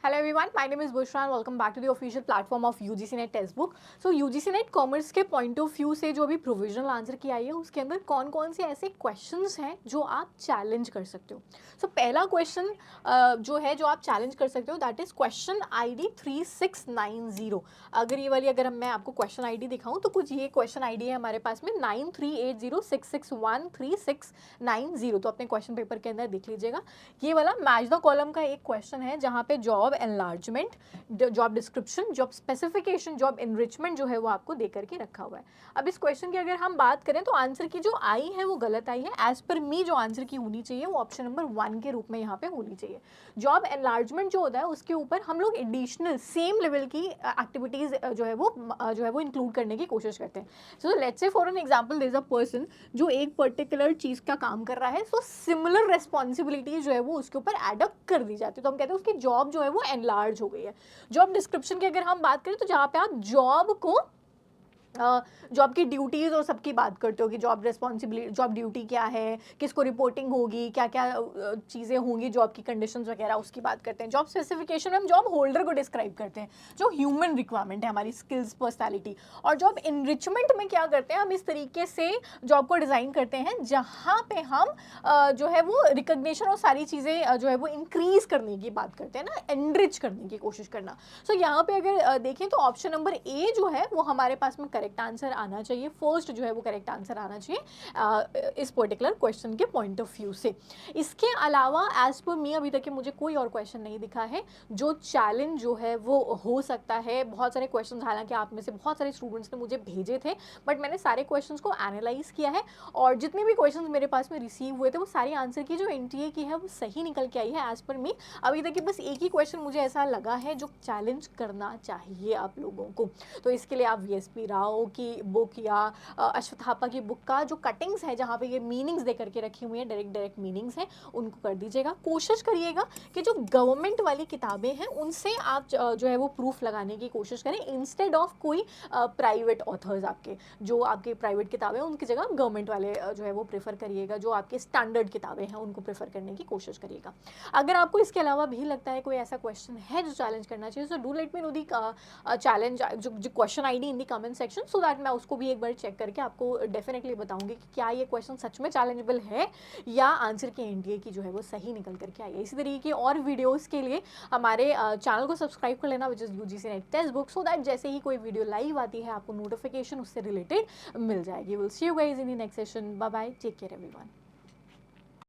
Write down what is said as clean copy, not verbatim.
Hello everyone, my name is Bushra and welcome back to the official platform of UGC Net Textbook. So UGC Net commerce के point of view से जो अभी provisional answer की आई है उसके अंदर कौन कौन से ऐसे क्वेश्चंस हैं जो आप चैलेंज कर सकते हो. सो पहला क्वेश्चन जो है जो आप चैलेंज कर सकते हो दैट इज क्वेश्चन ID 3690. अगर मैं आपको क्वेश्चन ID दिखाऊं तो कुछ ये क्वेश्चन ID है हमारे पास में 9380661369. तो अपने क्वेश्चन पेपर के अंदर देख लीजिएगा. ये वाला मैच द कॉलम का एक क्वेश्चन है जहाँ पे job enlargement, job description, job specification, job enrichment जो है वो आपको दे करके रखा हुआ है. अब इस क्वेश्चन की अगर हम बात करें तो आंसर की जो आई है वो गलत आई है. एज पर मी जो आंसर की होनी चाहिए वो ऑप्शन नंबर 1 के रूप में यहाँ पे होनी चाहिए. जॉब एनलार्जमेंट जो होता है उसके ऊपर हम लोग एडिशनल सेम लेवल की एक्टिविटीज जो है वो इंक्लूड करने की कोशिश करते हैं. So let's say for an example there is a person जो एक पर्टिकुलर चीज का काम कर रहा है. सो सिमिलर रेस्पॉन्सिबिलिटी जो है वो उसके ऊपर एडअप कर दी जाती है. तो हम कहते हैं उसकी जॉब जो है वो एनलार्ज हो गई है. जॉब डिस्क्रिप्शन की अगर हम बात करें तो जहाँ पे आप जॉब को जॉब की ड्यूटीज़ और सबकी बात करते हो कि जॉब रिस्पॉन्सिबिलिटी, जॉब ड्यूटी क्या है, किसको रिपोर्टिंग होगी, क्या क्या चीज़ें होंगी, जॉब की कंडीशंस वगैरह उसकी बात करते हैं. जॉब स्पेसिफिकेशन में हम जॉब होल्डर को डिस्क्राइब करते हैं जो ह्यूमन रिक्वायरमेंट है, हमारी स्किल्स, पर्सनैलिटी. और जॉब इनरिचमेंट में क्या करते हैं, हम इस तरीके से जॉब को डिज़ाइन करते हैं जहाँ पे हम जो है वो रिकग्निशन और सारी चीज़ें जो है वो इंक्रीज़ करने की बात करते हैं ना, एनरिच करने की कोशिश करना. सो यहाँ पे अगर देखें तो ऑप्शन नंबर ए जो है वो हमारे पास में करेक्ट आंसर आना चाहिए. फर्स्ट जो है वो करेक्ट आंसर आना चाहिए इस पर्टिकुलर क्वेश्चन के पॉइंट ऑफ व्यू से. इसके अलावा एज पर मी अभी तक के मुझे कोई और क्वेश्चन नहीं दिखा है जो चैलेंज जो है वो हो सकता है. बहुत सारे क्वेश्चन हालांकि आप में से बहुत सारे स्टूडेंट्स ने मुझे भेजे थे बट मैंने सारे क्वेश्चंस को एनालाइज किया है और जितने भी क्वेश्चंस मेरे पास में रिसीव हुए थे वो सारे आंसर की जो एनटीए की है वो सही निकल के आई है एज पर मी. अभी तक बस एक ही क्वेश्चन मुझे ऐसा लगा है जो चैलेंज करना चाहिए आप लोगों को. तो इसके लिए आप VSP राव की बुक या अश्वत्थापा की बुक का जो कटिंग्स है जहाँ पे ये मीनिंग्स दे करके रखी हुई हैं, डायरेक्ट मीनिंग्स हैं, उनको कर दीजिएगा. कोशिश करिएगा कि जो गवर्नमेंट वाली किताबें हैं उनसे आप जो है वो प्रूफ लगाने की कोशिश करें इंस्टेड ऑफ कोई प्राइवेट ऑथर्स. जो आपके प्राइवेट किताबें हैं उनकी जगह गवर्नमेंट वाले जो है वो प्रेफर करिएगा. जो आपके स्टैंडर्ड किताबें हैं उनको प्रेफर करने की कोशिश करिएगा. अगर आपको इसके अलावा भी लगता है कोई ऐसा क्वेश्चन है जो चैलेंज करना चाहिए so do let me know the challenge जो question ID in the comment section so that मैं उसको भी एक बार चेक करके आपको डेफिनेटली बताऊंगी कि क्या ये क्वेश्चन सच में चैलेंजेबल है या आंसर की एनटीए की जो है वो सही निकल करके आई है. इसी तरीके की और वीडियोस के लिए हमारे चैनल को सब्सक्राइब कर लेना which is UGC net text book so that जैसे ही कोई वीडियो लाइव आती है आपको नोटिफिकेशन उससे रिलेटेड मिल जाएगी. Will see you guys in the next session. Bye bye, take care everyone.